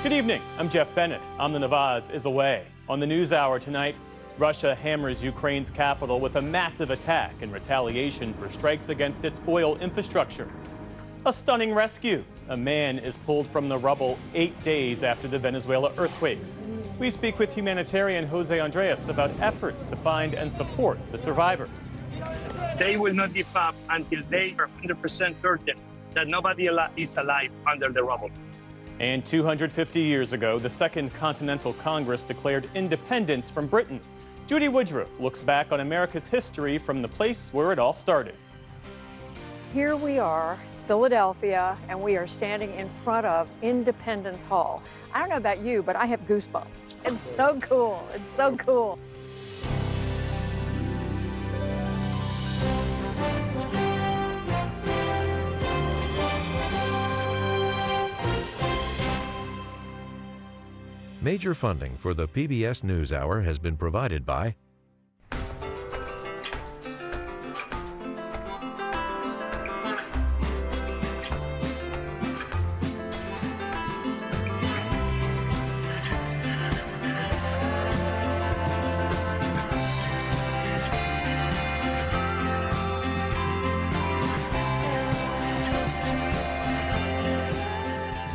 Good evening, I'm Jeff Bennett. On the Navaz is away. On the NewsHour tonight, Russia hammers Ukraine's capital with a massive attack in retaliation for strikes against its oil infrastructure. A stunning rescue. A man is pulled from the rubble 8 days after the Venezuela earthquakes. We speak with humanitarian José Andrés about efforts to find and support the survivors. They will not give up until they are 100% certain that nobody is alive under the rubble. And 250 years ago, the Second Continental Congress declared independence from Britain. Judy Woodruff looks back on America's history from the place where it all started. Here we are, Philadelphia, and we are standing in front of Independence Hall. I don't know about you, but I have goosebumps. It's so cool. It's so cool. Major funding for the PBS News Hour has been provided by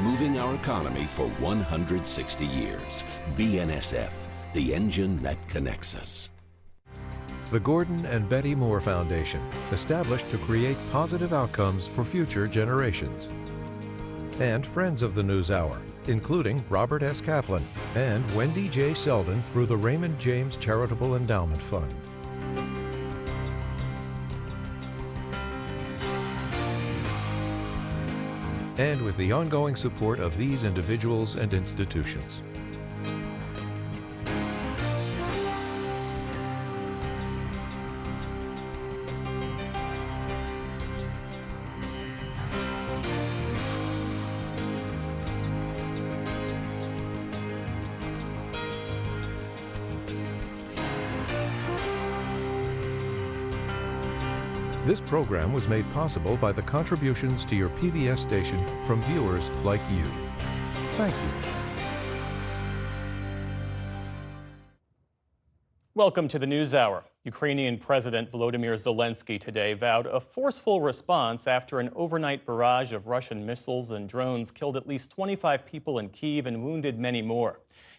moving our economy for 160 years. BNSF, the engine that connects us. the Gordon and Betty Moore Foundation, established to create positive outcomes for future generations. And friends of the News Hour, including Robert S. Kaplan and Wendy J. Selden through the Raymond James Charitable Endowment Fund. And with the ongoing support of these individuals and institutions. This program was made possible by the contributions to your PBS station from viewers like you. Thank you. Welcome to the NewsHour. Ukrainian President Volodymyr Zelensky today vowed a forceful response after an overnight barrage of Russian missiles and drones killed at least 25 people in Kyiv and wounded many more.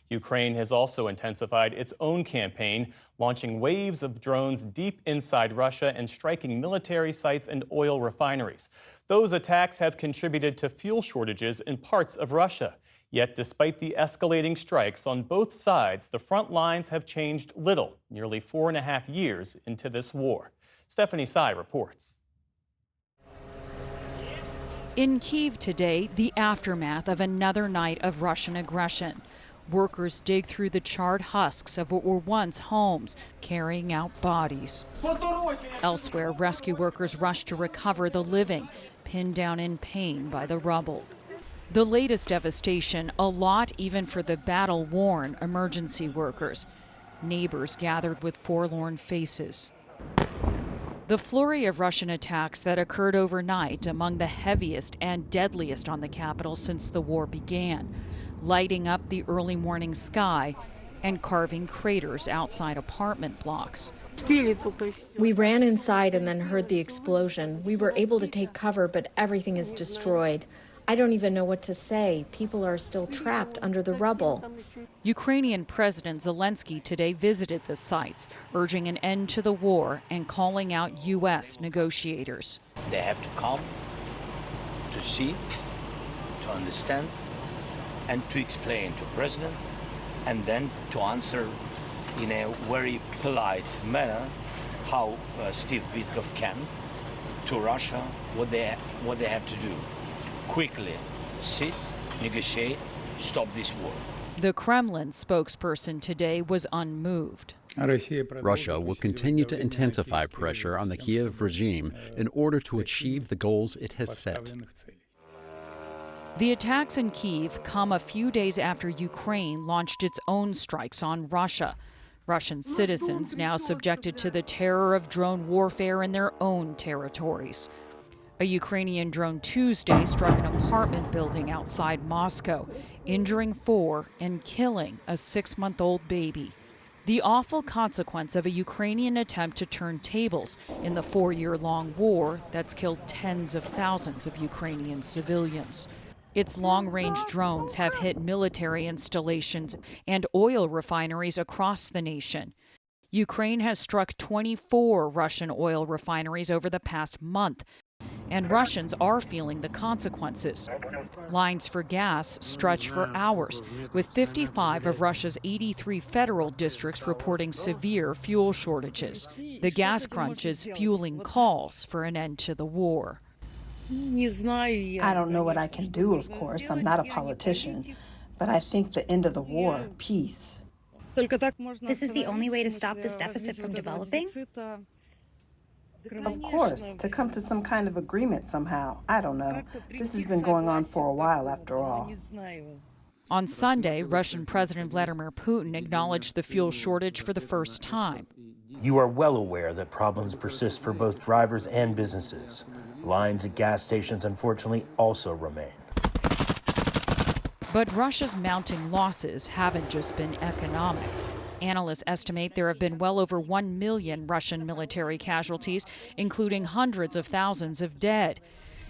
Ukraine has also intensified its own campaign, launching waves of drones deep inside Russia and striking military sites and oil refineries. Those attacks have contributed to fuel shortages in parts of Russia. Yet, despite the escalating strikes on both sides, the front lines have changed little, nearly 4.5 years into this war. Stephanie Tsai reports. In Kyiv today, the aftermath of another night of Russian aggression. Workers dig through the charred husks of what were once homes, carrying out bodies. Elsewhere, rescue workers rush to recover the living, pinned down in pain by the rubble. The latest devastation, a lot even for the battle-worn emergency workers. Neighbors gathered with forlorn faces. The flurry of Russian attacks that occurred overnight, among the heaviest and deadliest on the capital since the war began, lighting up the early morning sky and carving craters outside apartment blocks. We ran inside and then heard the explosion. We were able to take cover, but everything is destroyed. I don't even know what to say. People are still trapped under the rubble. Ukrainian President Zelensky today visited the sites, urging an end to the war and calling out U.S. negotiators. They have to come to see, to understand, and to explain to President, and then to answer in a very polite manner how Steve Witkoff can to Russia what they have to do. Quickly sit, negotiate, stop this war. The Kremlin spokesperson today was unmoved. Russia will continue to intensify pressure on the Kyiv regime in order to achieve the goals it has set. The attacks in Kyiv come a few days after Ukraine launched its own strikes on Russia. Russian citizens now subjected to the terror of drone warfare in their own territories. A Ukrainian drone Tuesday struck an apartment building outside Moscow, injuring 4 and killing a 6-month-old baby. The awful consequence of a Ukrainian attempt to turn tables in the 4-year-long war that's killed tens of thousands of Ukrainian civilians. Its long-range drones have hit military installations and oil refineries across the nation. Ukraine has struck 24 Russian oil refineries over the past month, and Russians are feeling the consequences. Lines for gas stretch for hours, with 55 of Russia's 83 federal districts reporting severe fuel shortages. The gas crunch is fueling calls for an end to the war. I don't know what I can do, of course. I'm not a politician. But I think the end of the war, peace. This is the only way to stop this deficit from developing? Of course, to come to some kind of agreement somehow. I don't know. This has been going on for a while, after all. On Sunday, Russian President Vladimir Putin acknowledged the fuel shortage for the first time. You are well aware that problems persist for both drivers and businesses. Lines at gas stations, unfortunately, also remain. But Russia's mounting losses haven't just been economic. Analysts estimate there have been well over 1 million Russian military casualties, including hundreds of thousands of dead.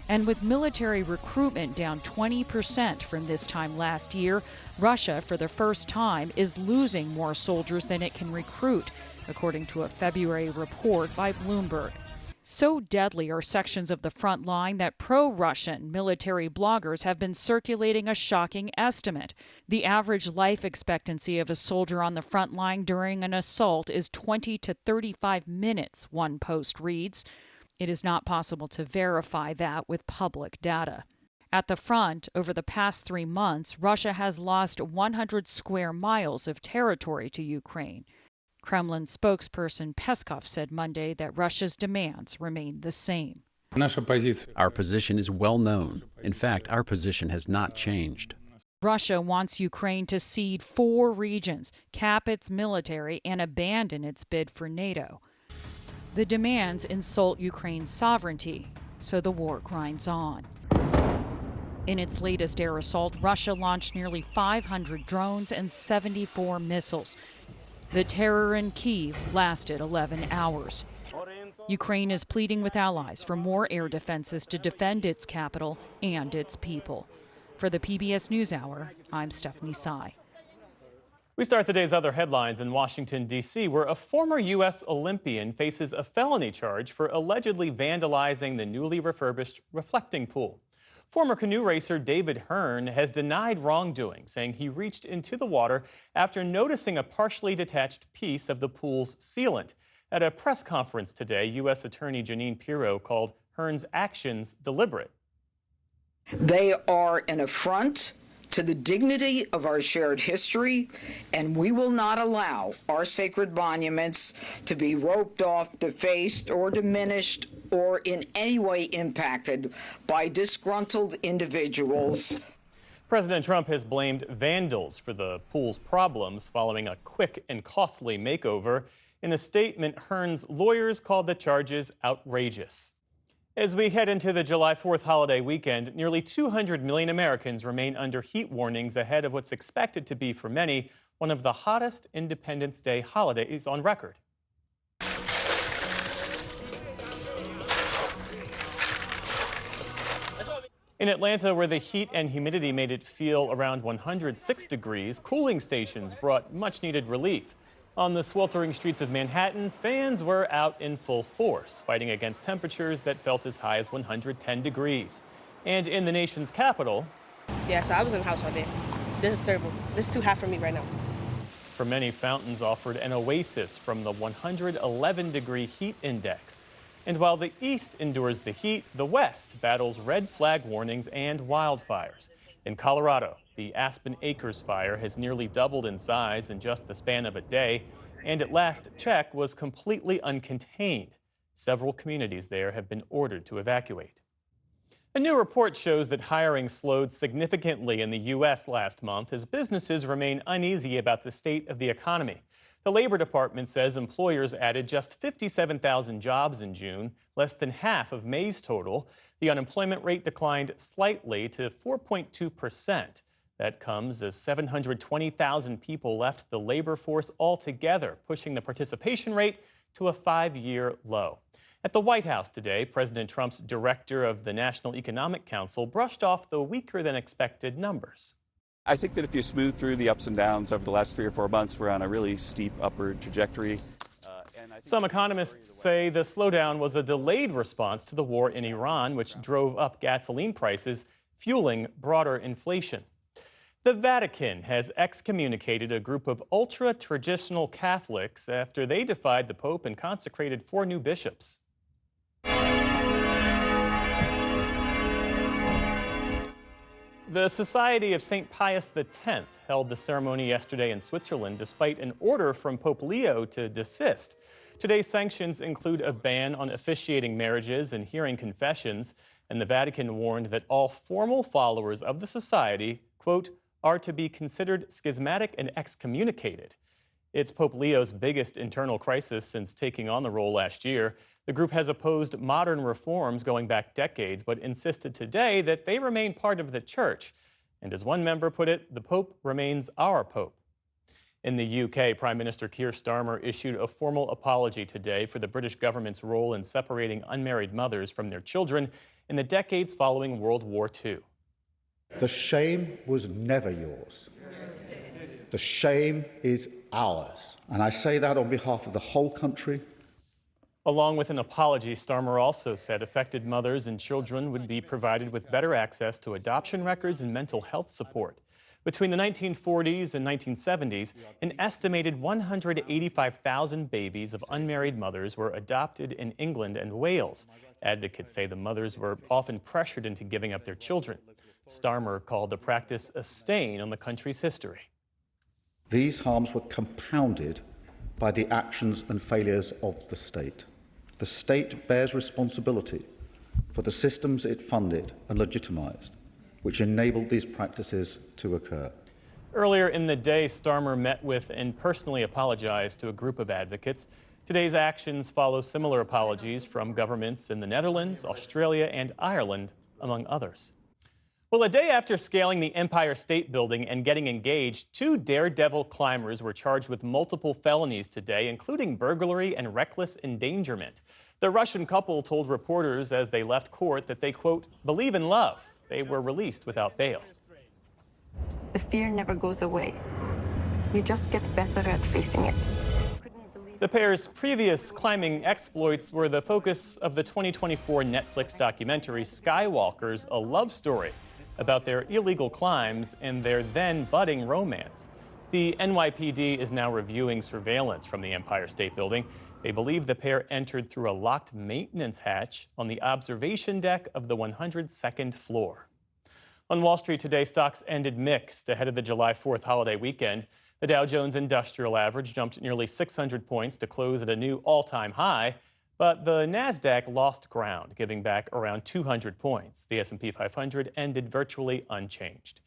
And with military recruitment down 20% from this time last year, Russia, for the first time, is losing more soldiers than it can recruit, according to a February report by Bloomberg. So deadly are sections of the front line that pro-Russian military bloggers have been circulating a shocking estimate. The average life expectancy of a soldier on the front line during an assault is 20 to 35 minutes, one post reads. It is not possible to verify that with public data. At the front, over the past 3 months, Russia has lost 100 square miles of territory to Ukraine. Kremlin spokesperson Peskov said Monday that Russia's demands remain the same. Our position is well known. In fact, our position has not changed. Russia wants Ukraine to cede 4 regions, cap its military, and abandon its bid for NATO. The demands insult Ukraine's sovereignty, so the war grinds on. In its latest air assault, Russia launched nearly 500 drones and 74 missiles. The terror in Kyiv lasted 11 hours. Ukraine is pleading with allies for more air defenses to defend its capital and its people. For the PBS News Hour, I'm Stephanie Tsai. We start the day's other headlines in Washington, D.C., where a former U.S. Olympian faces a felony charge for allegedly vandalizing the newly refurbished reflecting pool. Former canoe racer David Hearn has denied wrongdoing, saying he reached into the water after noticing a partially detached piece of the pool's sealant. At a press conference today, U.S. Attorney Jeanine Pirro called Hearn's actions deliberate. They are an affront to the dignity of our shared history, and we will not allow our sacred monuments to be roped off, defaced, or diminished, or in any way impacted by disgruntled individuals. President Trump has blamed vandals for the pool's problems following a quick and costly makeover. In a statement, Hearn's lawyers called the charges outrageous. As we head into the July 4th holiday weekend, nearly 200 million Americans remain under heat warnings ahead of what's expected to be, for many, one of the hottest Independence Day holidays on record. In Atlanta, where the heat and humidity made it feel around 106 degrees, cooling stations brought much-needed relief. On the sweltering streets of Manhattan, fans were out in full force, fighting against temperatures that felt as high as 110 degrees. And in the nation's capital... Yeah, so I was in the house all day. This is terrible. This is too hot for me right now. For many, fountains offered an oasis from the 111-degree heat index. And while the East endures the heat, the West battles red flag warnings and wildfires. In Colorado, the Aspen Acres fire has nearly doubled in size in just the span of a day, and at last check was completely uncontained. Several communities there have been ordered to evacuate. A new report shows that hiring slowed significantly in the U.S. last month as businesses remain uneasy about the state of the economy. The Labor Department says employers added just 57,000 jobs in June, less than half of May's total. The unemployment rate declined slightly to 4.2%. That comes as 720,000 people left the labor force altogether, pushing the participation rate to a 5-year low. At the White House today, President Trump's director of the National Economic Council brushed off the weaker-than-expected numbers. I think that if you smooth through the ups and downs over the last 3 or 4 months, we're on a really steep upward trajectory. Some economists say the slowdown was a delayed response to the war in Iran, which drove up gasoline prices, fueling broader inflation. The Vatican has excommunicated a group of ultra-traditional Catholics after they defied the Pope and consecrated 4 new bishops. The Society of St. Pius X held the ceremony yesterday in Switzerland despite an order from Pope Leo to desist. Today's sanctions include a ban on officiating marriages and hearing confessions, and the Vatican warned that all formal followers of the society, quote, are to be considered schismatic and excommunicated. It's Pope Leo's biggest internal crisis since taking on the role last year. The group has opposed modern reforms going back decades, but insisted today that they remain part of the church. And as one member put it, the Pope remains our Pope. In the UK, Prime Minister Keir Starmer issued a formal apology today for the British government's role in separating unmarried mothers from their children in the decades following World War II. The shame was never yours. The shame is ours. And I say that on behalf of the whole country. Along with an apology, Starmer also said affected mothers and children would be provided with better access to adoption records and mental health support. Between the 1940s and 1970s, an estimated 185,000 babies of unmarried mothers were adopted in England and Wales. Advocates say the mothers were often pressured into giving up their children. Starmer called the practice a stain on the country's history. These harms were compounded by the actions and failures of the state. The state bears responsibility for the systems it funded and legitimised, which enabled these practices to occur. Earlier in the day, Starmer met with and personally apologized to a group of advocates. Today's actions follow similar apologies from governments in the Netherlands, Australia, and Ireland, among others. Well, a day after scaling the Empire State Building and getting engaged, 2 daredevil climbers were charged with multiple felonies today, including burglary and reckless endangerment. The Russian couple told reporters as they left court that they, quote, believe in love. They were released without bail. The fear never goes away. You just get better at facing it. The pair's previous climbing exploits were the focus of the 2024 Netflix documentary Skywalkers, a love story about their illegal climbs and their then budding romance. The NYPD is now reviewing surveillance from the Empire State Building. They believe the pair entered through a locked maintenance hatch on the observation deck of the 102nd floor. On Wall Street today, stocks ended mixed ahead of the July 4th holiday weekend. The Dow Jones Industrial Average jumped nearly 600 points to close at a new all-time high, but the NASDAQ lost ground, giving back around 200 points. The S&P 500 ended virtually unchanged.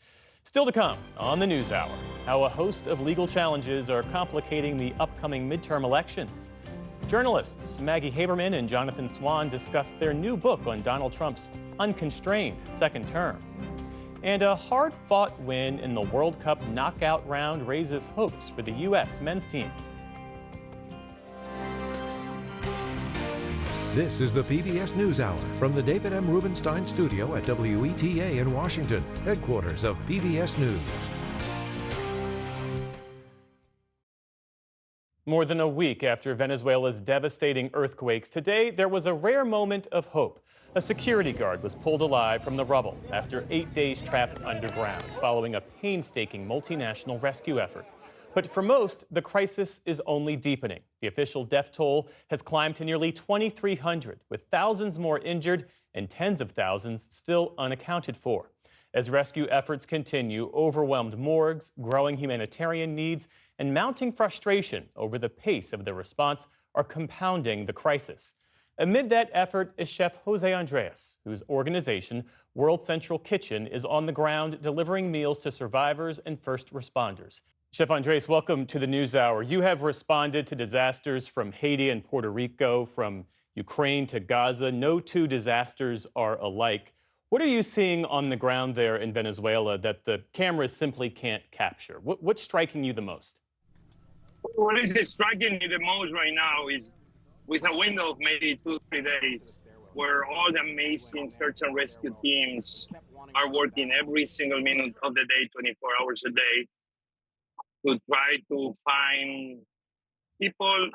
Still to come on the NewsHour, how a host of legal challenges are complicating the upcoming midterm elections. Journalists Maggie Haberman and Jonathan Swan discuss their new book on Donald Trump's unconstrained second term. And a hard-fought win in the World Cup knockout round raises hopes for the U.S. men's team. This is the PBS News Hour from the David M. Rubenstein studio at WETA in Washington, headquarters of PBS News. More than a week after Venezuela's devastating earthquakes, today there was a rare moment of hope. A security guard was pulled alive from the rubble after 8 days trapped underground, following a painstaking multinational rescue effort. But for most, the crisis is only deepening. The official death toll has climbed to nearly 2,300, with thousands more injured and tens of thousands still unaccounted for. As rescue efforts continue, overwhelmed morgues, growing humanitarian needs, and mounting frustration over the pace of the response are compounding the crisis. Amid that effort is Chef José Andrés, whose organization, World Central Kitchen, is on the ground delivering meals to survivors and first responders. Chef Andrés, welcome to the NewsHour. You have responded to disasters from Haiti and Puerto Rico, from Ukraine to Gaza. No two disasters are alike. What are you seeing on the ground there in Venezuela that the cameras simply can't capture? What's striking you the most? What is striking me the most right now is with a window of maybe 2-3 days where all the amazing search and rescue teams are working every single minute of the day, 24 hours a day, to try to find people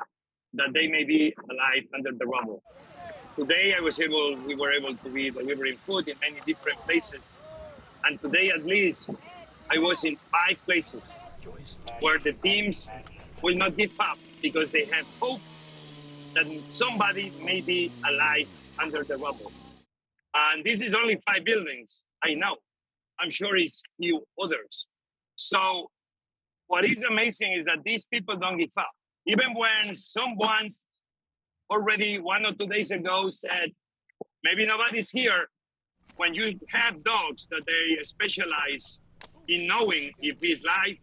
that they may be alive under the rubble. Today we were able to be delivering food in many different places. And today at least, I was in 5 places where the teams will not give up because they have hope that somebody may be alive under the rubble. And this is only 5 buildings, I know. I'm sure it's few others. So what is amazing is that these people don't give up. Even when someone already 1 or 2 days ago said, maybe nobody's here, when you have dogs that they specialize in knowing if he's live,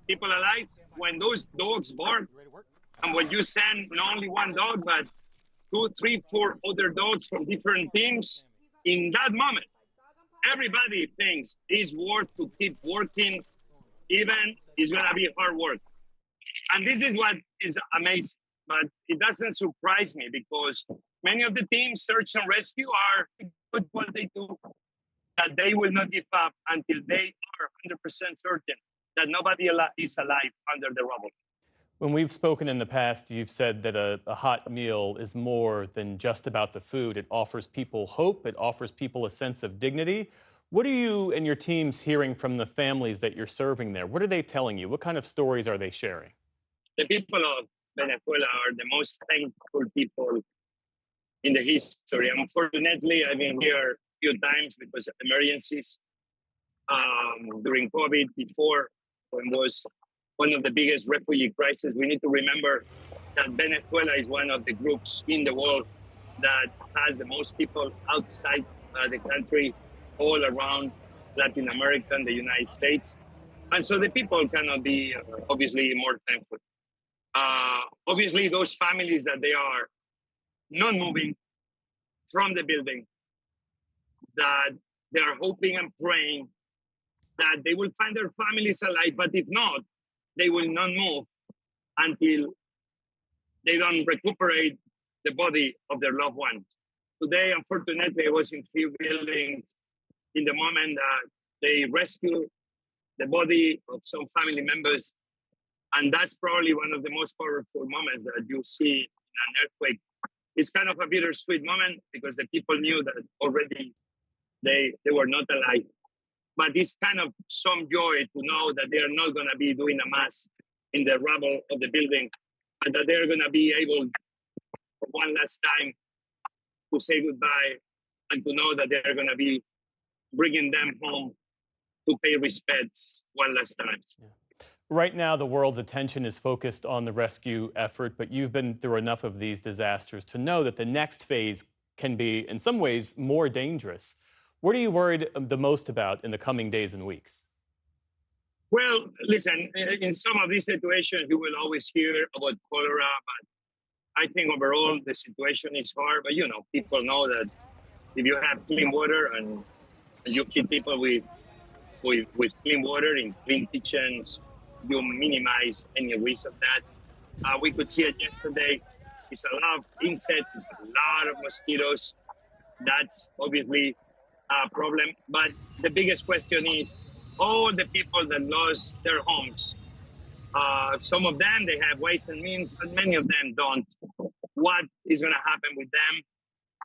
people alive, when those dogs bark, and when you send not only 1 dog, but 2, 3, 4 other dogs from different teams, in that moment, everybody thinks it's worth to keep working, even it's gonna be hard work. And this is what is amazing, but it doesn't surprise me because many of the teams, search and rescue, are good what they do, that they will not give up until they are 100% certain that nobody is alive under the rubble. When we've spoken in the past, you've said that a hot meal is more than just about the food. It offers people hope. It offers people a sense of dignity. What are you and your teams hearing from the families that you're serving there? What are they telling you? What kind of stories are they sharing? The people of Venezuela are the most thankful people in the history. Unfortunately, I've been here a few times because of emergencies. During COVID, before, when it was one of the biggest refugee crises, we need to remember that Venezuela is one of the groups in the world that has the most people outside the country, all around Latin America and the United States. And so the people cannot be obviously more thankful. Obviously, those families that they are not moving from the building, that they are hoping and praying that they will find their families alive, but if not, they will not move until they don't recuperate the body of their loved one. Today, unfortunately, I was in few buildings in the moment that they rescued the body of some family members. And that's probably one of the most powerful moments that you see in an earthquake. It's kind of a bittersweet moment because the people knew that already they were not alive. But it's kind of some joy to know that they are not going to be doing a mass in the rubble of the building, and that they're going to be able, for one last time, to say goodbye and to know that they're going to be bringing them home to pay respects one last time. Yeah. Right now, the world's attention is focused on the rescue effort, but you've been through enough of these disasters to know that the next phase can be, in some ways, more dangerous. What are you worried the most about in the coming days and weeks? Well, listen, in some of these situations, you will always hear about cholera, but I think overall the situation is hard. But, people know that if you have clean water and you feed people with clean water in clean kitchens, you minimize any risk of that. We could see it yesterday. It's a lot of insects, it's a lot of mosquitoes. That's obviously a problem. But the biggest question is all the people that lost their homes. Some of them, they have ways and means, but many of them don't. What is going to happen with them?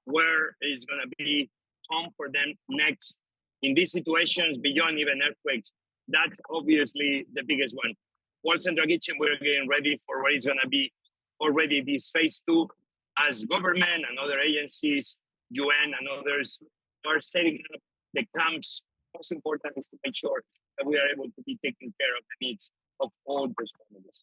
Where is going to be home for them next? In these situations, beyond even earthquakes, that's obviously the biggest one. World Central Kitchen, we're getting ready for what is going to be already this phase 2, as government and other agencies, UN and others, are setting up the camps. Most important is to make sure that we are able to be taking care of the needs of all those families.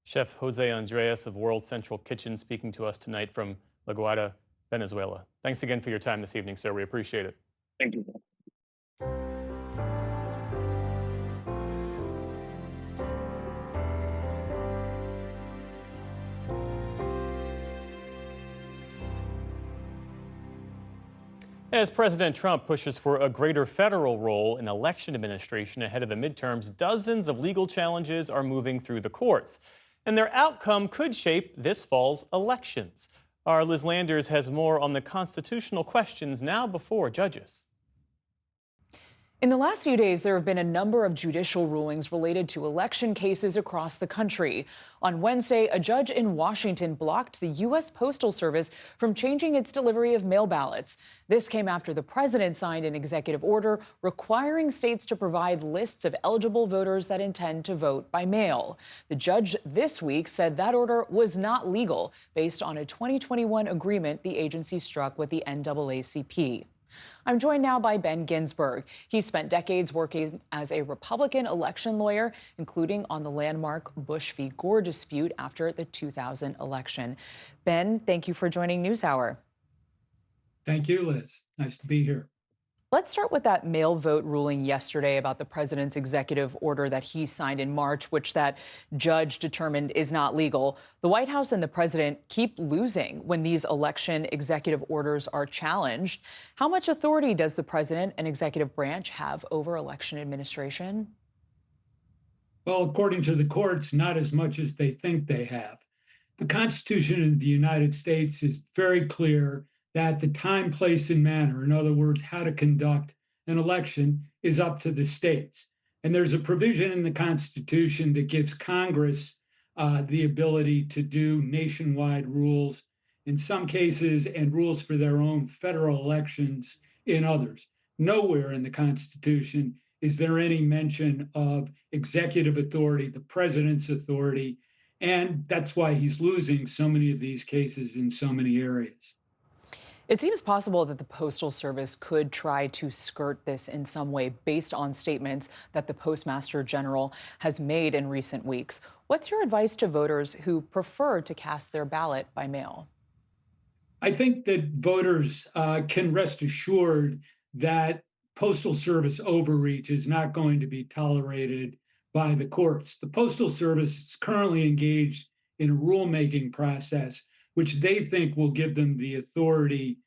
Chef José Andrés of World Central Kitchen speaking to us tonight from La Guardia, Venezuela. Thanks again for your time this evening, sir. We appreciate it. Thank you. As President Trump pushes for a greater federal role in election administration ahead of the midterms, dozens of legal challenges are moving through the courts, and their outcome could shape this fall's elections. Our Liz Landers has more on the constitutional questions now before judges. In the last few days, there have been a number of judicial rulings related to election cases across the country. On Wednesday, a judge in Washington blocked the U.S. Postal Service from changing its delivery of mail ballots. This came after the president signed an executive order requiring states to provide lists of eligible voters that intend to vote by mail. The judge this week said that order was not legal based on a 2021 agreement the agency struck with the NAACP. I'm joined now by Ben Ginsberg. He spent decades working as a Republican election lawyer, including on the landmark Bush v. Gore dispute after the 2000 election. Ben, thank you for joining NewsHour. Thank you, Liz. Nice to be here. Let's start with that mail vote ruling yesterday about the president's executive order that he signed in March, which that judge determined is not legal. The White House and the president keep losing when these election executive orders are challenged. How much authority does the president and executive branch have over election administration? Well, according to the courts, not as much as they think they have. The Constitution of the United States is very clear that the time, place, and manner, in other words, how to conduct an election, is up to the states. And there's a provision in the Constitution that gives Congress the ability to do nationwide rules in some cases and rules for their own federal elections in others. Nowhere in the Constitution is there any mention of executive authority, the president's authority, and that's why he's losing so many of these cases in so many areas. It seems possible that the Postal Service could try to skirt this in some way based on statements that the Postmaster General has made in recent weeks. What's your advice to voters who prefer to cast their ballot by mail? I think that voters can rest assured that Postal Service overreach is not going to be tolerated by the courts. The Postal Service is currently engaged in a rulemaking process which they think will give them the authority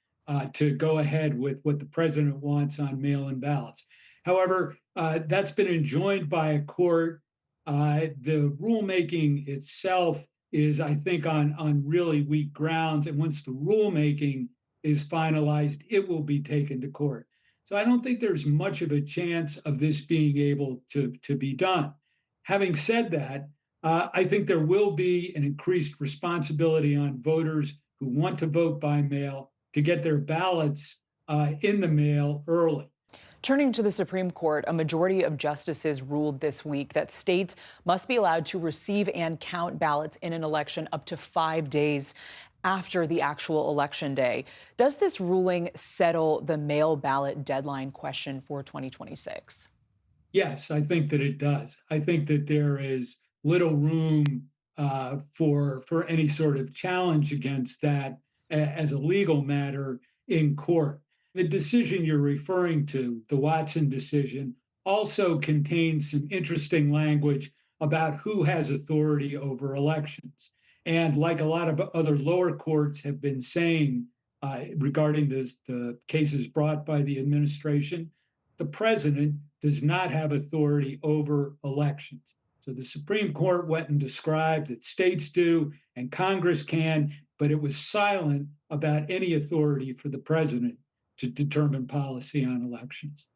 to go ahead with what the president wants on mail-in ballots. However, that's been enjoined by a court. The rulemaking itself is, I think, on really weak grounds. And once the rulemaking is finalized, it will be taken to court. So I don't think there's much of a chance of this being able to be done. Having said that, I think there will be an increased responsibility on voters who want to vote by mail to get their ballots in the mail early. Turning to the Supreme Court, a majority of justices ruled this week that states must be allowed to receive and count ballots in an election up to 5 days after the actual election day. Does this ruling settle the mail ballot deadline question for 2026? Yes, I think that it does. I think that there is little room for any sort of challenge against that as a legal matter in court. The decision you're referring to, the Watson decision, also contains some interesting language about who has authority over elections. And like a lot of other lower courts have been saying regarding the cases brought by the administration, the president does not have authority over elections. So the Supreme Court went and described that states do and Congress can, but it was silent about any authority for the president to determine policy on elections.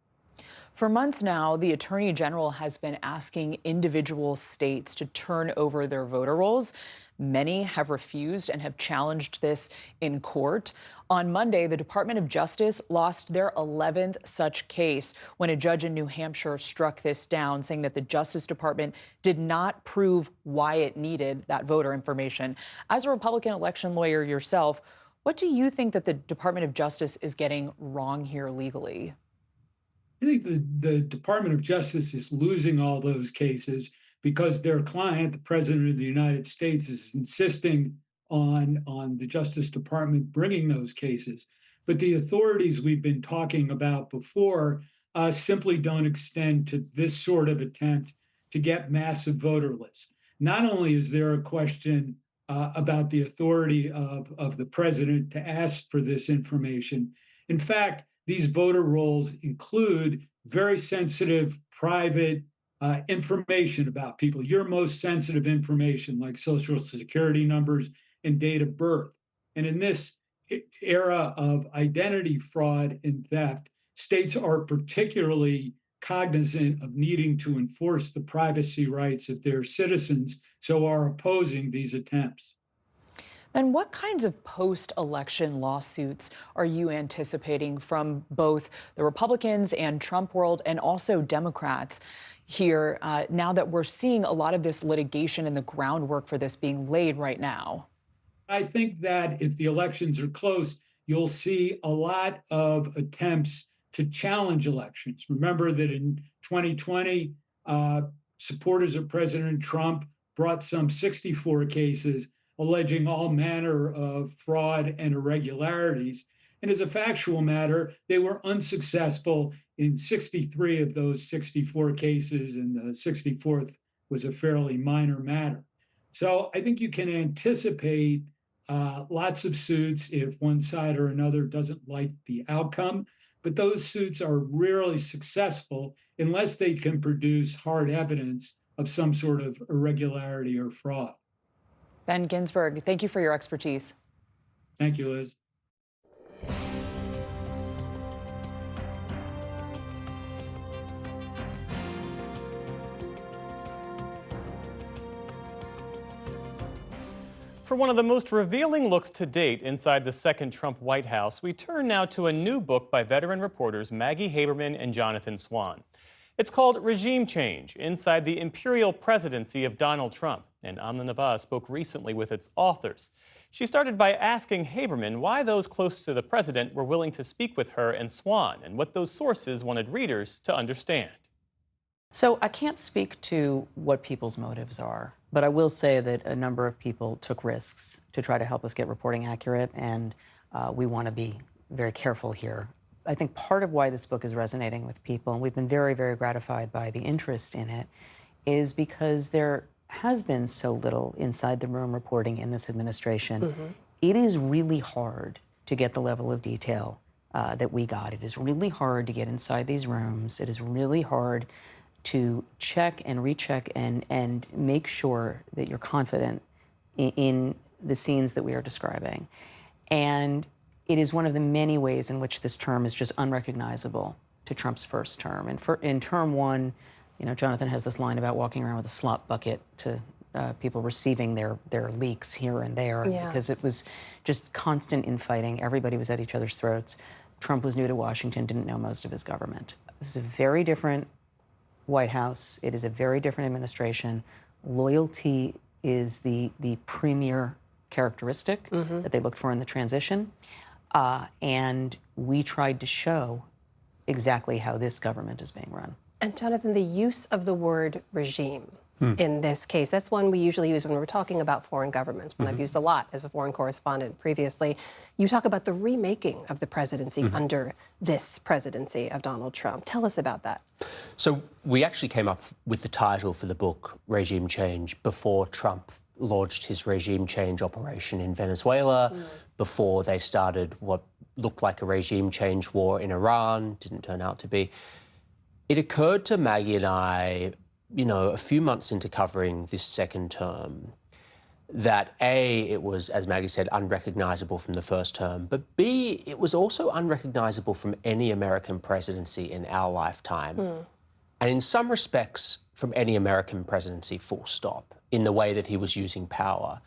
For months now, the Attorney General has been asking individual states to turn over their voter rolls. Many have refused and have challenged this in court. On Monday, the Department of Justice lost their 11th such case when a judge in New Hampshire struck this down, saying that the Justice Department did not prove why it needed that voter information. As a Republican election lawyer yourself, what do you think that the Department of Justice is getting wrong here legally? I think the Department of Justice is losing all those cases because their client, the President of the United States, is insisting on the Justice Department bringing those cases. But the authorities we've been talking about before simply don't extend to this sort of attempt to get massive voter lists. Not only is there a question about the authority of the president to ask for this information, in fact, these voter rolls include very sensitive private information about people, your most sensitive information like social security numbers and date of birth. And in this era of identity fraud and theft, states are particularly cognizant of needing to enforce the privacy rights of their citizens, so are opposing these attempts. And what kinds of post-election lawsuits are you anticipating from both the Republicans and Trump world and also Democrats here now that we're seeing a lot of this litigation and the groundwork for this being laid right now? I think that if the elections are close, you'll see a lot of attempts to challenge elections. Remember that in 2020, supporters of President Trump brought some 64 cases alleging all manner of fraud and irregularities. And as a factual matter, they were unsuccessful in 63 of those 64 cases, and the 64th was a fairly minor matter. So I think you can anticipate lots of suits if one side or another doesn't like the outcome, but those suits are rarely successful unless they can produce hard evidence of some sort of irregularity or fraud. Ben Ginsberg, thank you for your expertise. Thank you, Liz. For one of the most revealing looks to date inside the second Trump White House, we turn now to a new book by veteran reporters Maggie Haberman and Jonathan Swan. It's called Regime Change, Inside the Imperial Presidency of Donald Trump, and Amna Nawaz spoke recently with its authors. She started by asking Haberman why those close to the president were willing to speak with her and Swan, and what those sources wanted readers to understand. So I can't speak to what people's motives are, but I will say that a number of people took risks to try to help us get reporting accurate, and we want to be very careful here. I think part of why this book is resonating with people, and we've been very, very gratified by the interest in it, is because there has been so little inside the room reporting in this administration. Mm-hmm. It is really hard to get the level of detail that we got. It is really hard to get inside these rooms. It is really hard to check and recheck and make sure that you're confident in the scenes that we are describing. And it is one of the many ways in which this term is just unrecognizable to Trump's first term. And in term one, you know, Jonathan has this line about walking around with a slop bucket to people receiving their leaks here and there, because it was just constant infighting. Everybody was at each other's throats. Trump was new to Washington, didn't know most of his government. This is a very different White House. It is a very different administration. Loyalty is the premier characteristic that they looked for in the transition. And we tried to show exactly how this government is being run. And Jonathan, the use of the word regime in this case, that's one we usually use when we're talking about foreign governments, when I've used a lot as a foreign correspondent previously. You talk about the remaking of the presidency under this presidency of Donald Trump. Tell us about that. So we actually came up with the title for the book, Regime Change, before Trump launched his regime change operation in Venezuela, before they started what looked like a regime change war in Iran, didn't turn out to be. It occurred to Maggie and I, you know, a few months into covering this second term, that A, it was, as Maggie said, unrecognizable from the first term, but B, it was also unrecognizable from any American presidency in our lifetime. And in some respects, from any American presidency, full stop, in the way that he was using power.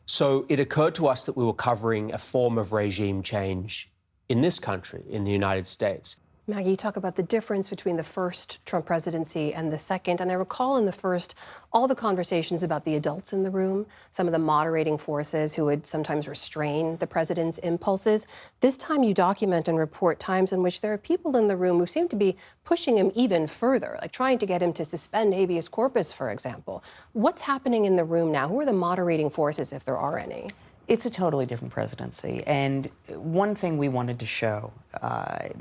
So it occurred to us that we were covering a form of regime change in this country, in the United States. Maggie, you talk about the difference between the first Trump presidency and the second. And I recall in the first, all the conversations about the adults in the room, some of the moderating forces who would sometimes restrain the president's impulses. This time you document and report times in which there are people in the room who seem to be pushing him even further, like trying to get him to suspend habeas corpus, for example. What's happening in the room now? Who are the moderating forces, if there are any? It's a totally different presidency. And one thing we wanted to show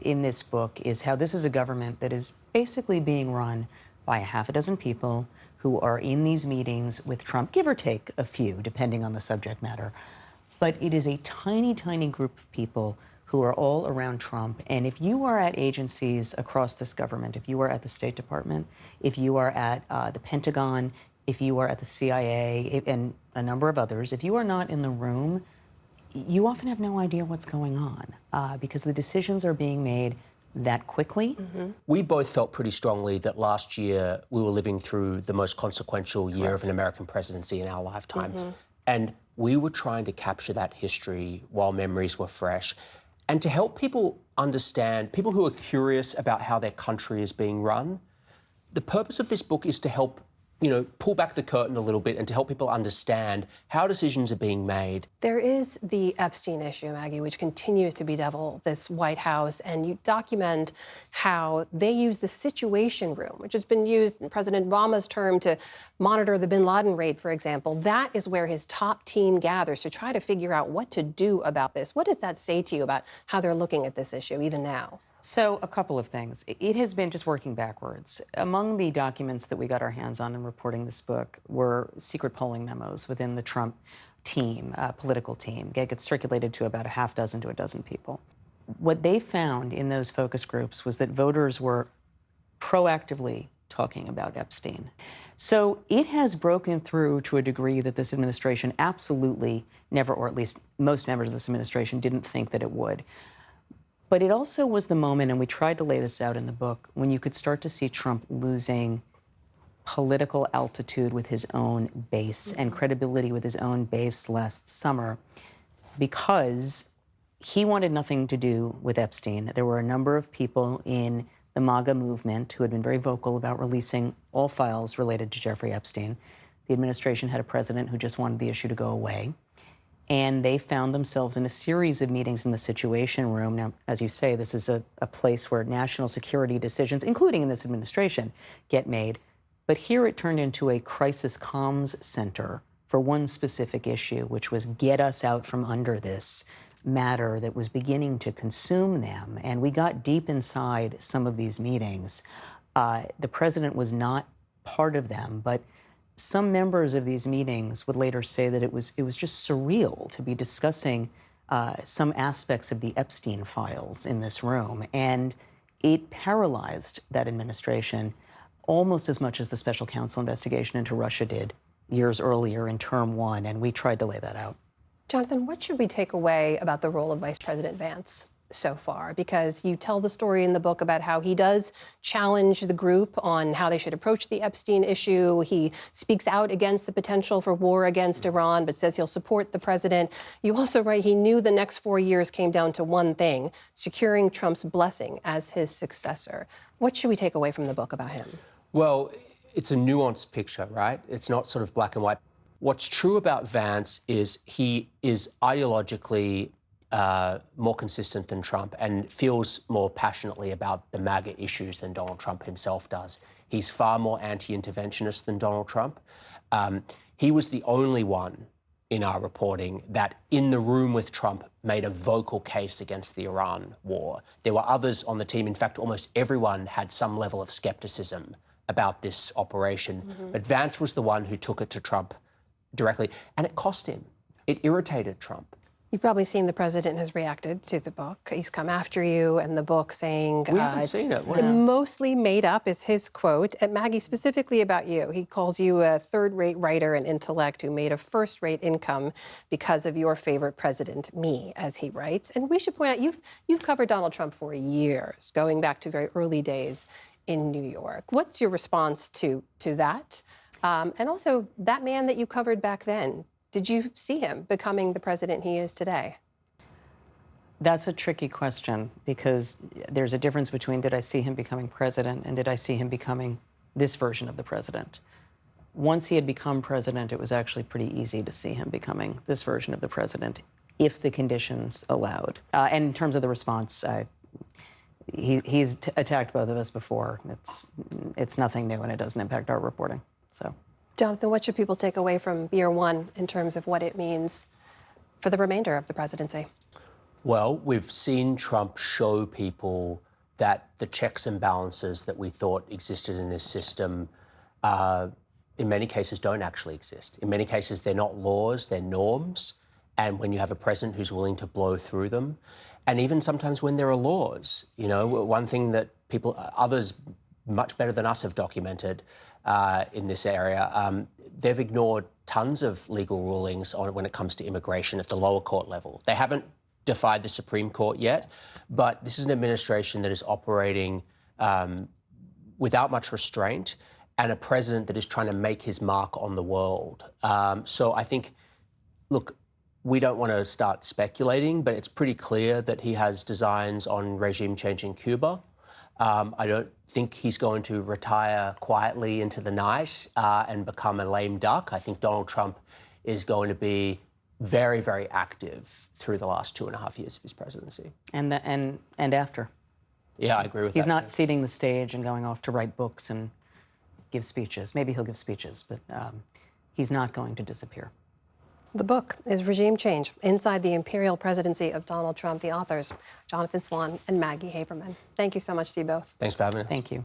in this book is how this is a government that is basically being run by a half a dozen people who are in these meetings with Trump, give or take a few, depending on the subject matter. But it is a tiny, tiny group of people who are all around Trump. And if you are at agencies across this government, if you are at the State Department, if you are at the Pentagon, if you are at the CIA and a number of others, if you are not in the room, you often have no idea what's going on because the decisions are being made that quickly. We both felt pretty strongly that last year we were living through the most consequential year of an American presidency in our lifetime. And we were trying to capture that history while memories were fresh and to help people understand, people who are curious about how their country is being run. The purpose of this book is to help pull back the curtain a little bit and to help people understand how decisions are being made. There is the Epstein issue, Maggie, which continues to bedevil this White House, and you document how they use the Situation Room, which has been used in President Obama's term to monitor the bin Laden raid, for example. That is where his top team gathers to try to figure out what to do about this. What does that say to you about how they're looking at this issue, even now? So a couple of things. It has been just working backwards. Among the documents that we got our hands on in reporting this book were secret polling memos within the Trump team, political team. It gets circulated to about a half dozen to a dozen people. What they found in those focus groups was that voters were proactively talking about Epstein. So it has broken through to a degree that this administration absolutely never, or at least most members of this administration, didn't think that it would. But it also was the moment, and we tried to lay this out in the book, when you could start to see Trump losing political altitude with his own base and credibility with his own base last summer, because he wanted nothing to do with Epstein. There were a number of people in the MAGA movement who had been very vocal about releasing all files related to Jeffrey Epstein. The administration had a president who just wanted the issue to go away. And they found themselves in a series of meetings in the Situation Room. Now, as you say, this is a place where national security decisions, including in this administration, get made. But here it turned into a crisis comms center for one specific issue, which was get us out from under this matter that was beginning to consume them. And we got deep inside some of these meetings. The president was not part of them, but some members of these meetings would later say that it was just surreal to be discussing some aspects of the Epstein files in this room. And it paralyzed that administration almost as much as the special counsel investigation into Russia did years earlier in term one. And we tried to lay that out. Jonathan, what should we take away about the role of Vice President Vance so far? Because you tell the story in the book about how he does challenge the group on how they should approach the Epstein issue. He speaks out against the potential for war against Iran, but says he'll support the president. You also write he knew the next 4 years came down to one thing, securing Trump's blessing as his successor. What should we take away from the book about him? Well, it's a nuanced picture, right? It's not sort of black and white. What's true about Vance is he is ideologically more consistent than Trump and feels more passionately about the MAGA issues than Donald Trump himself does. He's far more anti-interventionist than Donald Trump. He was the only one in our reporting that in the room with Trump made a vocal case against the Iran war. There were others on the team. In fact, almost everyone had some level of skepticism about this operation. But Vance was the one who took it to Trump directly, and it cost him. It irritated Trump. You've probably seen the president has reacted to the book. He's come after you and the book saying... We haven't seen it. Wow. Mostly made up is his quote. And Maggie, specifically about you, he calls you a third-rate writer and intellect who made a first-rate income because of your favorite president, me, as he writes. And we should point out, you've covered Donald Trump for years, going back to very early days in New York. What's your response to that? And also, that man that you covered back then, did you see him becoming the president he is today? That's a tricky question because there's a difference between did I see him becoming president and did I see him becoming this version of the president. Once he had become president, it was actually pretty easy to see him becoming this version of the president if the conditions allowed. And in terms of the response, he's attacked both of us before. It's nothing new and it doesn't impact our reporting. So, Jonathan, what should people take away from year one in terms of what it means for the remainder of the presidency? Well, we've seen Trump show people that the checks and balances that we thought existed in this system in many cases don't actually exist. In many cases, they're not laws, they're norms. And when you have a president who's willing to blow through them, and even sometimes when there are laws, you know, one thing that others much better than us have documented in this area, they've ignored tons of legal rulings when it comes to immigration at the lower court level. They haven't defied the Supreme Court yet, but this is an administration that is operating without much restraint, and a president that is trying to make his mark on the world. So I think, look, we don't want to start speculating, but it's pretty clear that he has designs on regime change in Cuba. I don't think he's going to retire quietly into the night and become a lame duck. I think Donald Trump is going to be very, very active through the last 2.5 years of his presidency. And after. Yeah, I agree with that. He's not ceding the stage and going off to write books and give speeches. Maybe he'll give speeches, but he's not going to disappear. The book is Regime Change, Inside the Imperial Presidency of Donald Trump. The authors, Jonathan Swan and Maggie Haberman. Thank you so much to you both. Thanks for having us. Thank you.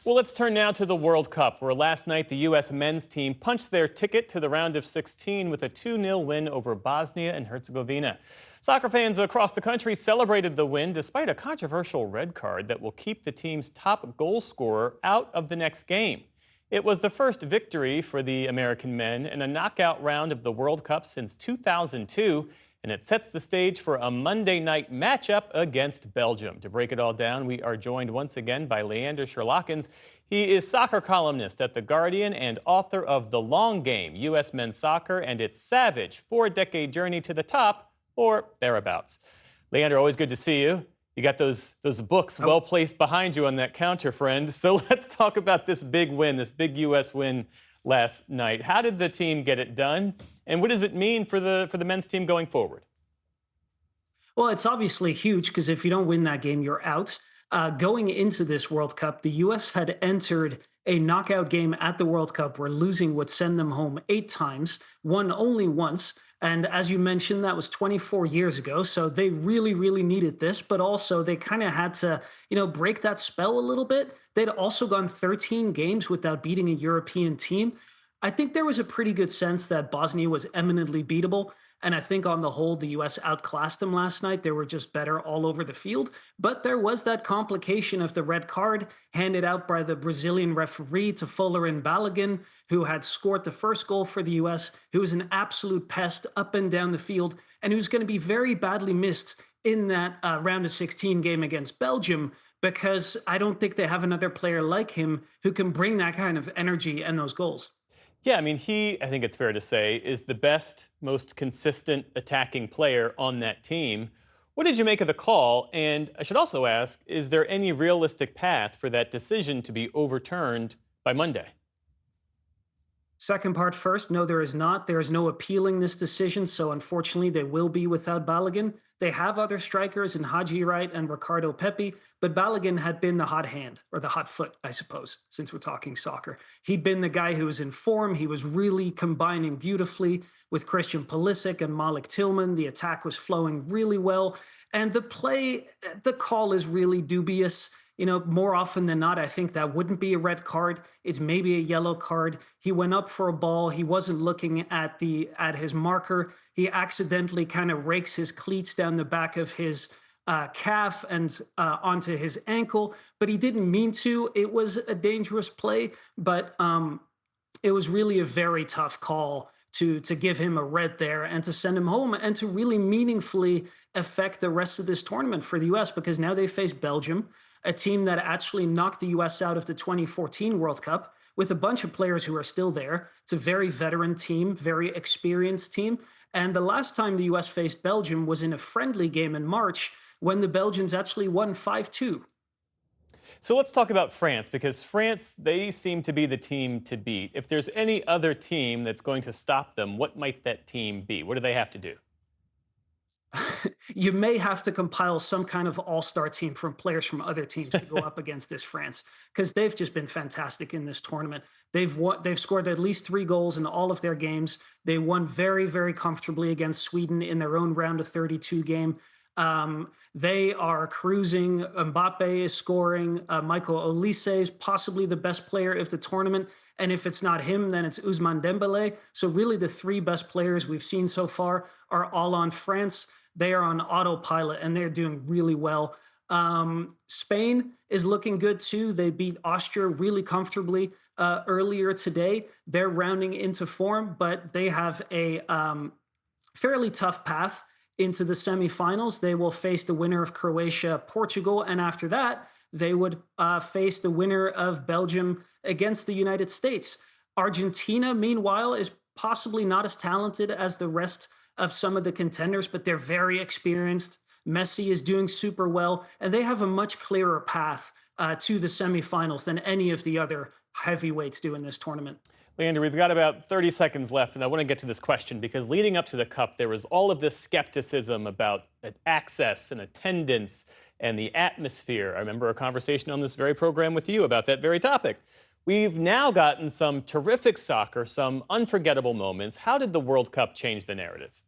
Well, let's turn now to the World Cup, where last night the U.S. men's team punched their ticket to the round of 16 with a 2-0 win over Bosnia and Herzegovina. Soccer fans across the country celebrated the win despite a controversial red card that will keep the team's top goal scorer out of the next game. It was the first victory for the American men in a knockout round of the World Cup since 2002, and it sets the stage for a Monday night matchup against Belgium. To break it all down, we are joined once again by Leander Sherlockens. He is soccer columnist at The Guardian and author of The Long Game, U.S. Men's Soccer and Its Savage 4-Decade Journey to the Top, or thereabouts. Leander, always good to see you. You got those books well placed behind you on that counter, friend. So let's talk about this big win, this big U.S. win last night. How did the team get it done? And what does it mean for the men's team going forward? Well, it's obviously huge because if you don't win that game, you're out. Going into this World Cup, the U.S. had entered a knockout game at the World Cup where losing would send them home 8 times, won only once. And as you mentioned, that was 24 years ago. So they really, really needed this, but also they kind of had to, break that spell a little bit. They'd also gone 13 games without beating a European team. I think there was a pretty good sense that Bosnia was eminently beatable. And I think on the whole, the U.S. outclassed them last night. They were just better all over the field. But there was that complication of the red card handed out by the Brazilian referee to Folarin Balogun, who had scored the first goal for the U.S., who was an absolute pest up and down the field, and who's going to be very badly missed in that round of 16 game against Belgium, because I don't think they have another player like him who can bring that kind of energy and those goals. Yeah, I mean, I think it's fair to say, is the best, most consistent attacking player on that team. What did you make of the call? And I should also ask, is there any realistic path for that decision to be overturned by Monday? Second part first, no, there is not. There is no appealing this decision, so unfortunately they will be without Balogun. They have other strikers in Haji Wright and Ricardo Pepi, but Balogun had been the hot hand, or the hot foot, I suppose, since we're talking soccer. He'd been the guy who was in form. He was really combining beautifully with Christian Pulisic and Malik Tillman. The attack was flowing really well. And the call is really dubious. More often than not, I think that wouldn't be a red card. It's maybe a yellow card. He went up for a ball. He wasn't looking at his marker. He accidentally kind of rakes his cleats down the back of his calf and onto his ankle, but he didn't mean to. It was a dangerous play, but it was really a very tough call to give him a red there and to send him home and to really meaningfully affect the rest of this tournament for the U.S., because now they face Belgium, a team that actually knocked the U.S. out of the 2014 World Cup with a bunch of players who are still there. It's a very veteran team, very experienced team. And the last time the U.S. faced Belgium was in a friendly game in March when the Belgians actually won 5-2. So let's talk about France, because France, they seem to be the team to beat. If there's any other team that's going to stop them, what might that team be? What do they have to do? you may have to compile some kind of all-star team from players from other teams to go up against this France, because they've just been fantastic in this tournament. They've scored at least 3 goals in all of their games. They won very, very comfortably against Sweden in their own round of 32 game. They are cruising. Mbappe is scoring. Michael Olise is possibly the best player of the tournament. And if it's not him, then it's Ousmane Dembélé. So really the 3 best players we've seen so far are all on France. They are on autopilot and they're doing really well. Spain is looking good too. They beat Austria really comfortably earlier today. They're rounding into form, but they have a fairly tough path into the semifinals. They will face the winner of Croatia, Portugal, and after that, they would face the winner of Belgium against the United States. Argentina, meanwhile, is possibly not as talented as the rest of some of the contenders, but they're very experienced. Messi is doing super well, and they have a much clearer path to the semifinals than any of the other heavyweights do in this tournament. Leander, we've got about 30 seconds left, and I want to get to this question because leading up to the Cup, there was all of this skepticism about access and attendance and the atmosphere. I remember a conversation on this very program with you about that very topic. We've now gotten some terrific soccer, some unforgettable moments. How did the World Cup change the narrative?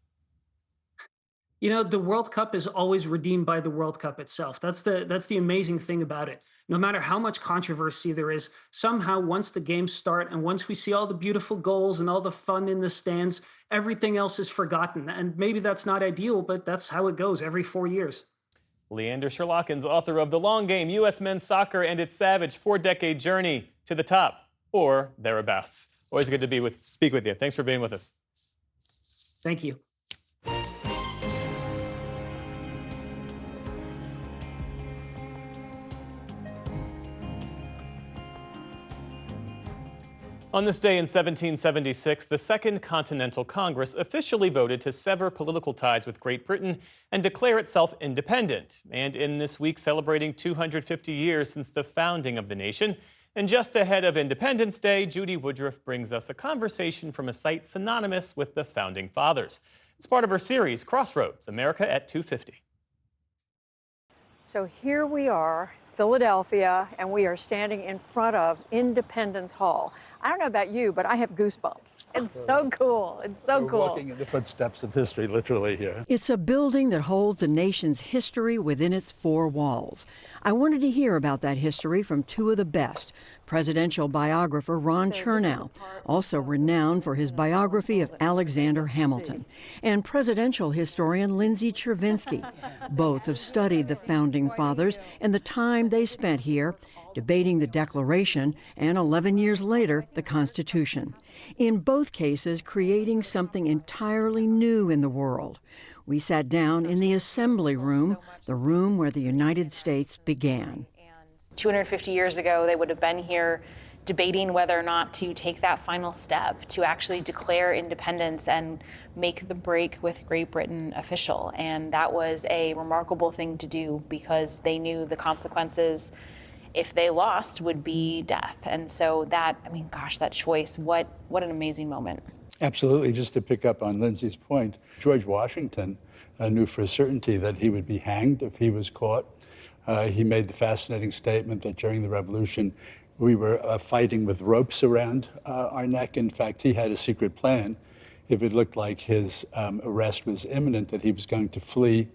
You know, the World Cup is always redeemed by the World Cup itself. That's the amazing thing about it. No matter how much controversy there is, somehow once the games start and once we see all the beautiful goals and all the fun in the stands, everything else is forgotten. And maybe that's not ideal, but that's how it goes every 4 years. Leander Sherlockins, author of The Long Game, U.S. Men's Soccer and Its Savage 4-Decade Journey to the Top, or thereabouts. Always good to speak with you. Thanks for being with us. Thank you. On this day in 1776, the Second Continental Congress officially voted to sever political ties with Great Britain and declare itself independent. And in this week, celebrating 250 years since the founding of the nation, and just ahead of Independence Day, Judy Woodruff brings us a conversation from a site synonymous with the Founding Fathers. It's part of her series, Crossroads America at 250. So here we are, Philadelphia, and we are standing in front of Independence Hall. I don't know about you, but I have goosebumps. It's so cool. It's so cool. We're walking in the footsteps of history, literally, here. It's a building that holds the nation's history within its 4 walls. I wanted to hear about that history from 2 of the best. Presidential biographer Ron Chernow, also renowned for his biography of Alexander Hamilton, and presidential historian Lindsay Chervinsky. Both have studied the Founding Fathers and the time they spent here, debating the Declaration, and 11 years later, the Constitution. In both cases, creating something entirely new in the world. We sat down in the Assembly Room, the room where the United States began. 250 years ago, they would have been here debating whether or not to take that final step to actually declare independence and make the break with Great Britain official. And that was a remarkable thing to do because they knew the consequences if they lost would be death. And so that, I mean, gosh, that choice, what an amazing moment. Absolutely. Just to pick up on Lindsay's point, George Washington knew for a certainty that he would be hanged if he was caught. He made the fascinating statement that during the Revolution, we were fighting with ropes around our neck. In fact, he had a secret plan. If it looked like his arrest was imminent, that he was going to flee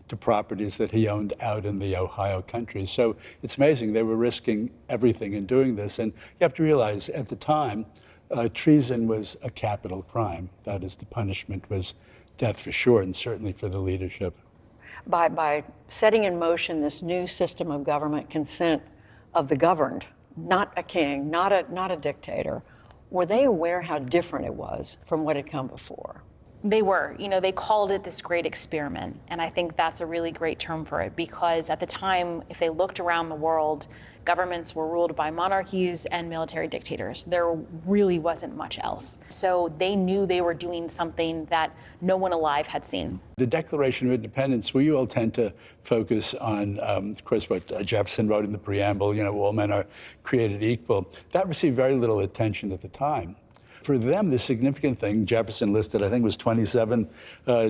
to properties that he owned out in the Ohio country. So it's amazing. They were risking everything in doing this. And you have to realize at the time, treason was a capital crime. That is, the punishment was death for sure, and certainly for the leadership. By setting in motion this new system of government consent of the governed, not a king, not a dictator, were they aware how different it was from what had come before? They were. You know, they called it this great experiment. And I think that's a really great term for it because at the time, if they looked around the world, governments were ruled by monarchies and military dictators. There really wasn't much else. So they knew they were doing something that no one alive had seen. The Declaration of Independence, we all tend to focus on, of course, what Jefferson wrote in the preamble, you know, all men are created equal. That received very little attention at the time. For them, the significant thing, Jefferson listed, I think it was 27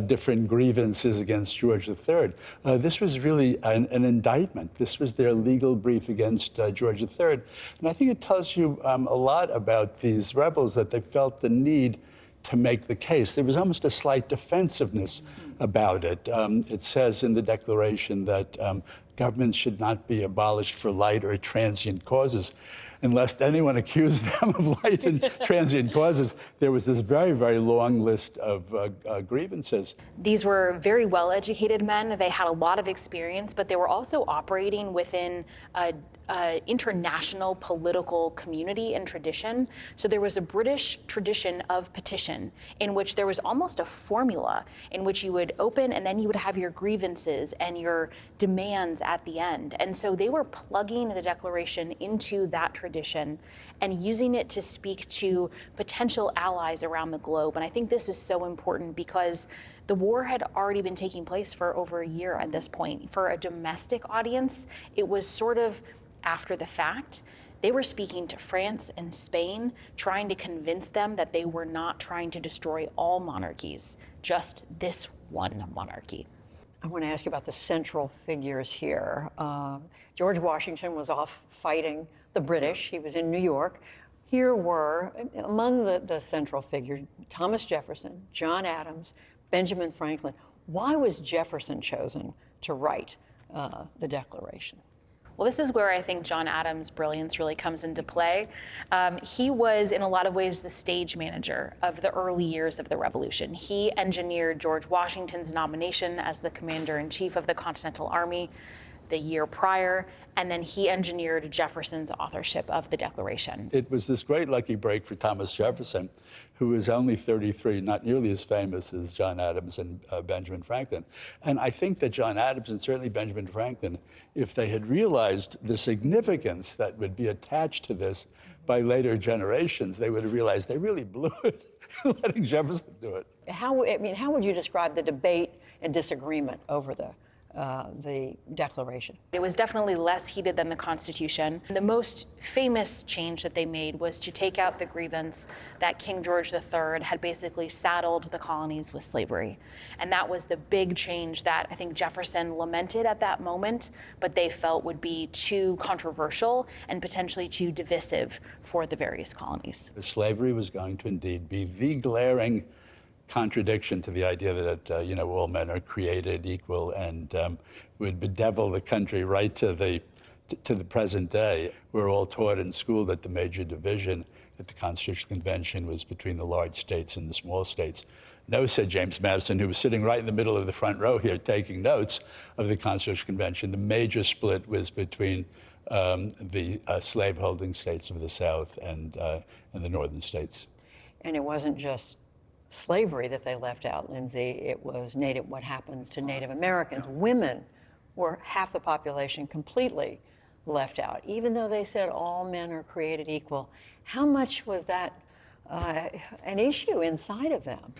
different grievances against George III. This was really an indictment. This was their legal brief against George III. And I think it tells you a lot about these rebels, that they felt the need to make the case. There was almost a slight defensiveness about it. It says in the Declaration that governments should not be abolished for light or transient causes. And lest anyone accuse them of light and transient causes, there was this very, very long list of grievances. These were very well-educated men. They had a lot of experience, but they were also operating within an international political community and tradition. So there was a British tradition of petition in which there was almost a formula in which you would open and then you would have your grievances and your demands at the end. And so they were plugging the Declaration into that tradition and using it to speak to potential allies around the globe. And I think this is so important because the war had already been taking place for over a year at this point. For a domestic audience, it was sort of after the fact. They were speaking to France and Spain, trying to convince them that they were not trying to destroy all monarchies, just this one monarchy. I want to ask you about the central figures here. George Washington was off fighting the British. He was in New York. Here were, among the central figures, Thomas Jefferson, John Adams, Benjamin Franklin. Why was Jefferson chosen to write the Declaration? Well, this is where I think John Adams' brilliance really comes into play. He was, in a lot of ways, the stage manager of the early years of the Revolution. He engineered George Washington's nomination as the commander-in-chief of the Continental Army the year prior, and then he engineered Jefferson's authorship of the Declaration. It was this great lucky break for Thomas Jefferson, who was only 33, not nearly as famous as John Adams and Benjamin Franklin. And I think that John Adams and certainly Benjamin Franklin, if they had realized the significance that would be attached to this by later generations, they would have realized they really blew it letting Jefferson do it. How would you describe the debate and disagreement over the Declaration? It was definitely less heated than the Constitution. The most famous change that they made was to take out the grievance that King George III had basically saddled the colonies with slavery. And that was the big change that I think Jefferson lamented at that moment, but they felt would be too controversial and potentially too divisive for the various colonies. Slavery was going to indeed be the glaring contradiction to the idea that all men are created equal, and would bedevil the country right to the present day. We're all taught in school that the major division at the Constitutional Convention was between the large states and the small states. No, said James Madison, who was sitting right in the middle of the front row here taking notes of the Constitutional Convention. The major split was between the slaveholding states of the South and the northern states. And it wasn't just slavery that they left out, Lindsay. It was what happened to Native Americans. Women were half the population completely left out, even though they said all men are created equal. How much was that an issue inside of them?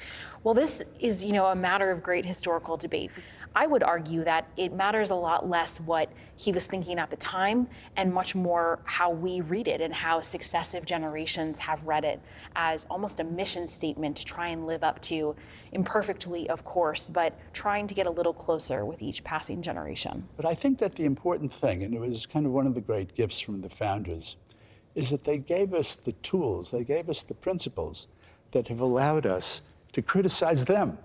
Well, this is, a matter of great historical debate. I would argue that it matters a lot less what he was thinking at the time and much more how we read it and how successive generations have read it as almost a mission statement to try and live up to, imperfectly, of course, but trying to get a little closer with each passing generation. But I think that the important thing, and it was kind of one of the great gifts from the founders, is that they gave us the tools, they gave us the principles that have allowed us to criticize them.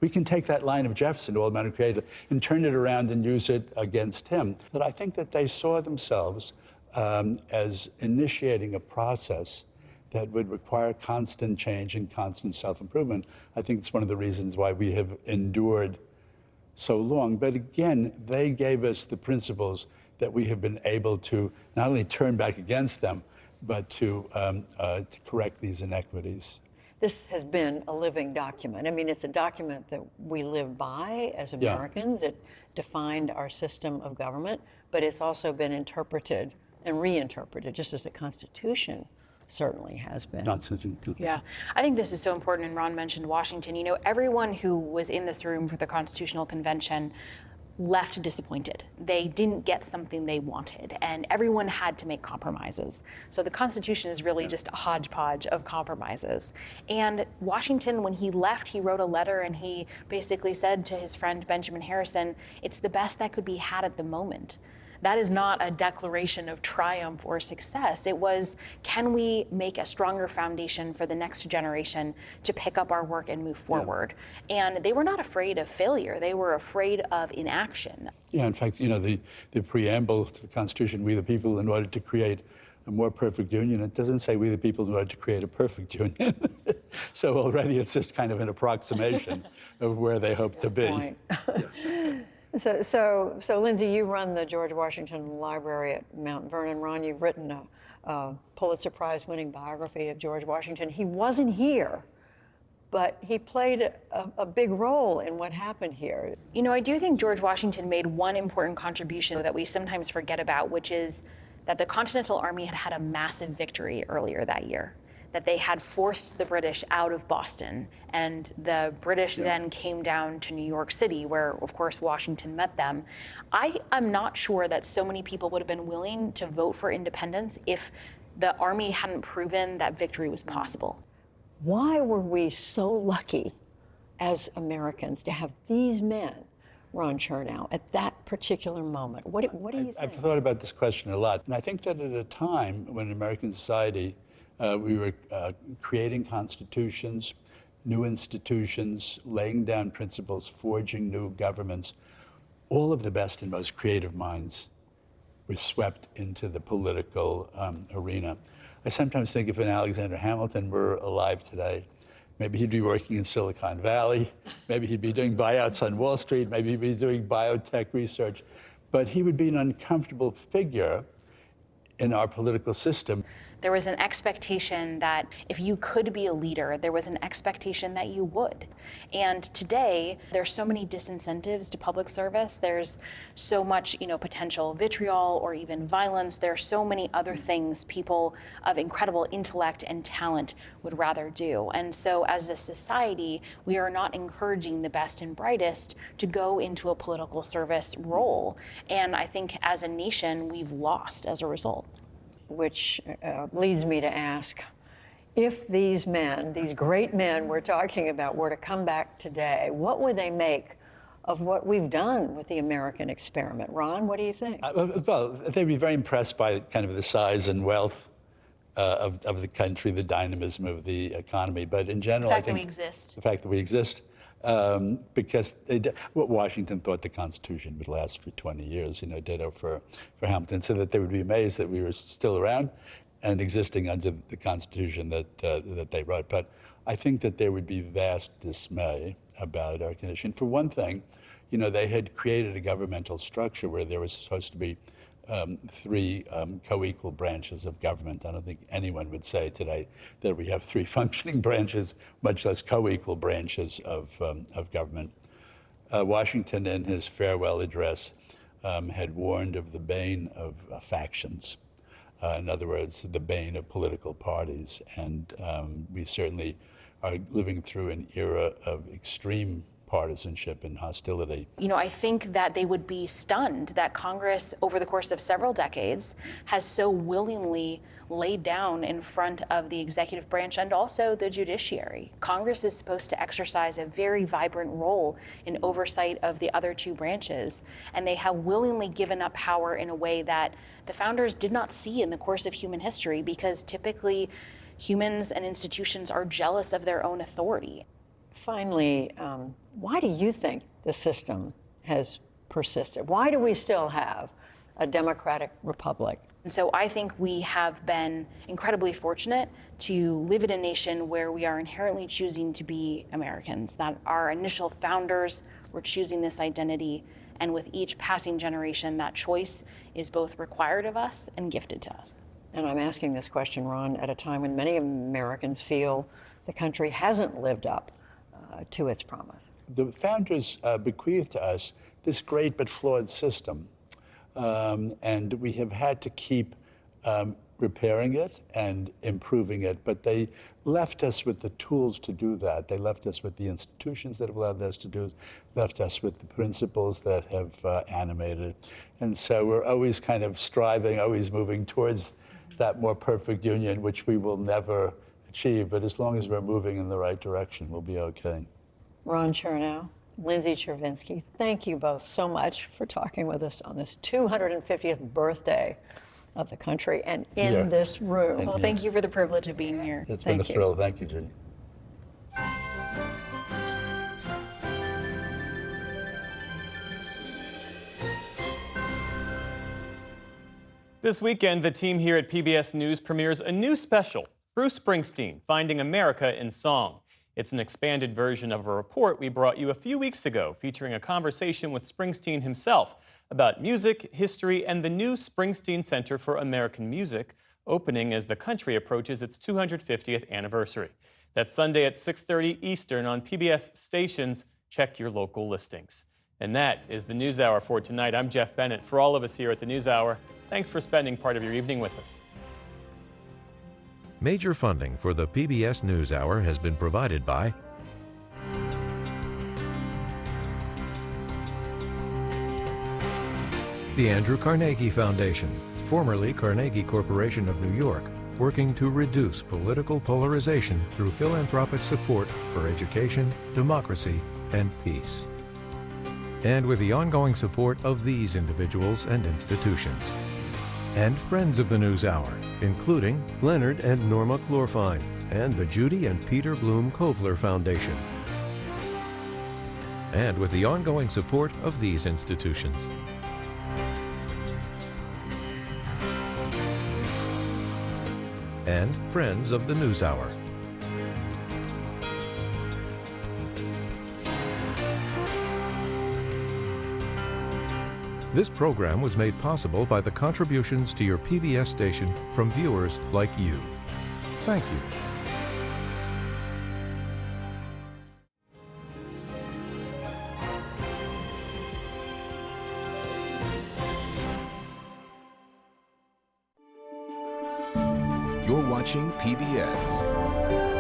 We can take that line of Jefferson, all men are created, and turn it around and use it against him. But I think that they saw themselves as initiating a process that would require constant change and constant self-improvement. I think it's one of the reasons why we have endured so long. But again, they gave us the principles that we have been able to not only turn back against them, but to correct these inequities. This has been a living document. I mean, it's a document that we live by as Americans. Yeah. It defined our system of government, but it's also been interpreted and reinterpreted, just as the Constitution certainly has been. Yeah, I think this is so important, and Ron mentioned Washington. Everyone who was in this room for the Constitutional Convention left disappointed. They didn't get something they wanted, and everyone had to make compromises. So the Constitution is really just a hodgepodge of compromises. And Washington, when he left, he wrote a letter and he basically said to his friend Benjamin Harrison, it's the best that could be had at the moment. That is not a declaration of triumph or success. It was, can we make a stronger foundation for the next generation to pick up our work and move forward? And they were not afraid of failure. They were afraid of inaction. Yeah, in fact, the preamble to the Constitution, we the people in order to create a more perfect union, it doesn't say we the people in order to create a perfect union. So already it's just kind of an approximation of where they hope to be. So Lindsay, you run the George Washington Library at Mount Vernon. Ron, you've written a Pulitzer Prize-winning biography of George Washington. He wasn't here, but he played a big role in what happened here. I do think George Washington made one important contribution that we sometimes forget about, which is that the Continental Army had had a massive victory earlier that year, that they had forced the British out of Boston, and the British then came down to New York City, where, of course, Washington met them. I'm not sure that so many people would have been willing to vote for independence if the Army hadn't proven that victory was possible. Why were we so lucky as Americans to have these men, Ron Chernow, at that particular moment? What do you think? I've thought about this question a lot, and I think that at a time when American society we were creating constitutions, new institutions, laying down principles, forging new governments. All of the best and most creative minds were swept into the political arena. I sometimes think if an Alexander Hamilton were alive today, maybe he'd be working in Silicon Valley, maybe he'd be doing buyouts on Wall Street, maybe he'd be doing biotech research, but he would be an uncomfortable figure in our political system. There was an expectation that if you could be a leader, there was an expectation that you would. And today, there's so many disincentives to public service. There's so much, potential vitriol or even violence. There are so many other things people of incredible intellect and talent would rather do. And so as a society, we are not encouraging the best and brightest to go into a political service role. And I think as a nation, we've lost as a result. Which leads me to ask, if these men, these great men we're talking about, were to come back today, what would they make of what we've done with the American experiment? Ron, what do you think? Well, they'd be very impressed by kind of the size and wealth of the country, the dynamism of the economy. But in general, the fact that we exist. The fact that we exist. Because what Washington thought the Constitution would last for 20 years, ditto for Hamilton, so that they would be amazed that we were still around and existing under the Constitution that they wrote. But I think that there would be vast dismay about our condition. For one thing, they had created a governmental structure where there was supposed to be three co-equal branches of government. I don't think anyone would say today that we have three functioning branches, much less co-equal branches of government. Washington, in his farewell address, had warned of the bane of factions. In other words, the bane of political parties. And we certainly are living through an era of extreme partisanship and hostility. I think that they would be stunned that Congress, over the course of several decades, has so willingly laid down in front of the executive branch and also the judiciary. Congress is supposed to exercise a very vibrant role in oversight of the other two branches, and they have willingly given up power in a way that the founders did not see in the course of human history, because typically humans and institutions are jealous of their own authority. Finally, why do you think the system has persisted? Why do we still have a democratic republic? And so I think we have been incredibly fortunate to live in a nation where we are inherently choosing to be Americans, that our initial founders were choosing this identity, and with each passing generation, that choice is both required of us and gifted to us. And I'm asking this question, Ron, at a time when many Americans feel the country hasn't lived up to its promise. The founders bequeathed to us this great but flawed system. And we have had to keep repairing it and improving it, but they left us with the tools to do that. They left us with the institutions that have allowed us to do, left us with the principles that have animated. And so we're always kind of striving, always moving towards that more perfect union, which we will never achieve. But as long as we're moving in the right direction, we'll be okay. Ron Chernow, Lindsay Chervinsky, thank you both so much for talking with us on this 250th birthday of the country and in this room. Well, thank you for the privilege of being here. It's been a thrill. Thank you, Judy. This weekend, the team here at PBS News premieres a new special, Bruce Springsteen, Finding America in Song. It's an expanded version of a report we brought you a few weeks ago, featuring a conversation with Springsteen himself about music, history, and the new Springsteen Center for American Music, opening as the country approaches its 250th anniversary. That's Sunday at 6:30 Eastern on PBS stations. Check your local listings. And that is the NewsHour for tonight. I'm Jeff Bennett. For all of us here at the NewsHour, thanks for spending part of your evening with us. Major funding for the PBS NewsHour has been provided by the Andrew Carnegie Foundation, formerly Carnegie Corporation of New York, working to reduce political polarization through philanthropic support for education, democracy, and peace. And with the ongoing support of these individuals and institutions. And friends of the NewsHour, including Leonard and Norma Chlorfine, and the Judy and Peter Bloom Kovler Foundation. And with the ongoing support of these institutions. And friends of the NewsHour. This program was made possible by the contributions to your PBS station from viewers like you. Thank you. You're watching PBS.